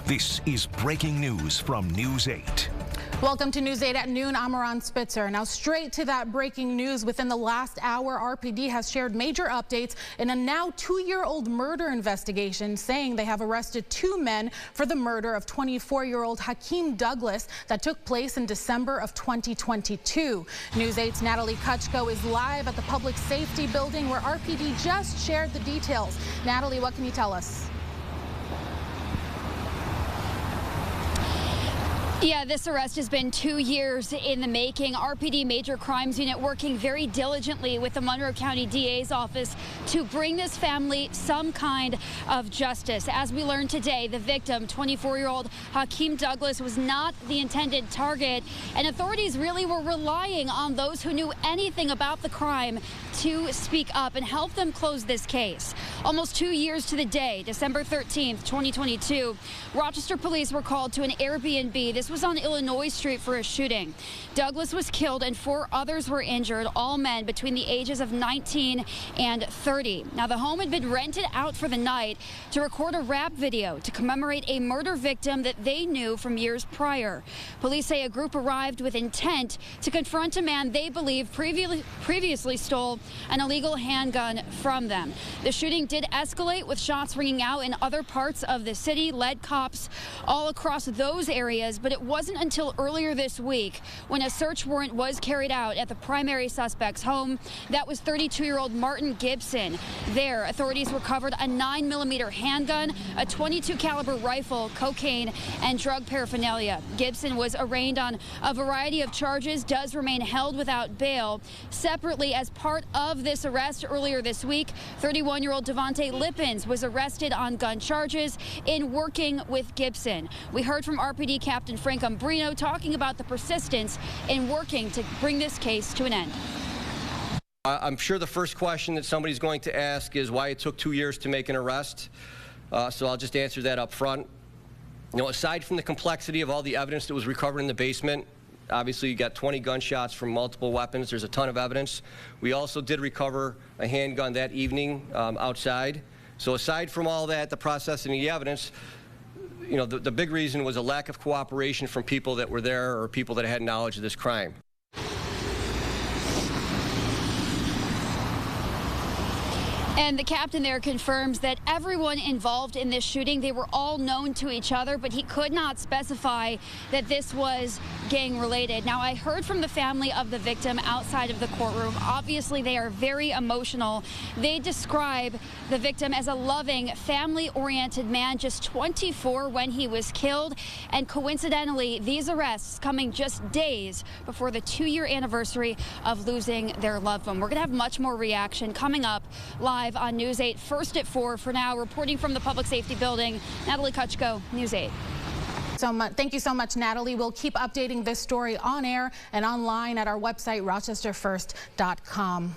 This is breaking news from News 8. Welcome to News 8 at noon. I'm Aran Spitzer. Now straight to that breaking news. Within the last hour, RPD has shared major updates in a now 2-year-old murder investigation, saying they have arrested 2 men for the murder of 24-year-old Hakeem Douglas that took place in December of 2022. News 8's Natalie Kutchko is live at the Public Safety Building where RPD just shared the details. Natalie, what can you tell us? Yeah, this arrest has been 2 years in the making. RPD Major Crimes Unit working very diligently with the Monroe County DA's office to bring this family some kind of justice. As we learned today, the victim, 24-year-old Hakeem Douglas, was not the intended target, and authorities really were relying on those who knew anything about the crime to speak up and help them close this case. Almost 2 years to the day, December 13th, 2022, Rochester police were called to an Airbnb. This was on Illinois Street for a shooting. Douglas was killed and 4 others were injured, all men between the ages of 19 and 30. Now, the home had been rented out for the night to record a rap video to commemorate a murder victim that they knew from years prior. Police say a group arrived with intent to confront a man they believe previously stole an illegal handgun from them. The shooting did escalate, with shots ringing out in other parts of the city, led cops all across those areas, but it wasn't until earlier this week when a search warrant was carried out at the primary suspect's home. That was 32-year-old Martin Gibson. There, authorities recovered a 9mm handgun, a .22 caliber rifle, cocaine, and drug paraphernalia. Gibson was arraigned on a variety of charges, does remain held without bail. Separately, as part of this arrest earlier this week, 31-year-old Devontae Lippens was arrested on gun charges in working with Gibson. We heard from RPD Captain Frank Umbrino talking about the persistence in working to bring this case to an end. I'm sure the first question that somebody's going to ask is why it took 2 years to make an arrest. So I'll just answer that up front. You know, aside from the complexity of all the evidence that was recovered in the basement, obviously you got 20 gunshots from multiple weapons. There's a ton of evidence. We also did recover a handgun that evening outside. So aside from all that, the processing of the evidence, you know, the big reason was a lack of cooperation from people that were there or people that had knowledge of this crime. And the captain there confirms that everyone involved in this shooting, they were all known to each other, but he could not specify that this was gang related. Now, I heard from the family of the victim outside of the courtroom. Obviously, they are very emotional. They describe the victim as a loving, family-oriented man, just 24 when he was killed. And coincidentally, these arrests coming just days before the 2-year anniversary of losing their loved one. We're going to have much more reaction coming up live on News 8, first at 4. For now, reporting from the Public Safety Building, Natalie Kutchko, News 8. Thank you so much, Natalie. We'll keep updating this story on air and online at our website, rochesterfirst.com.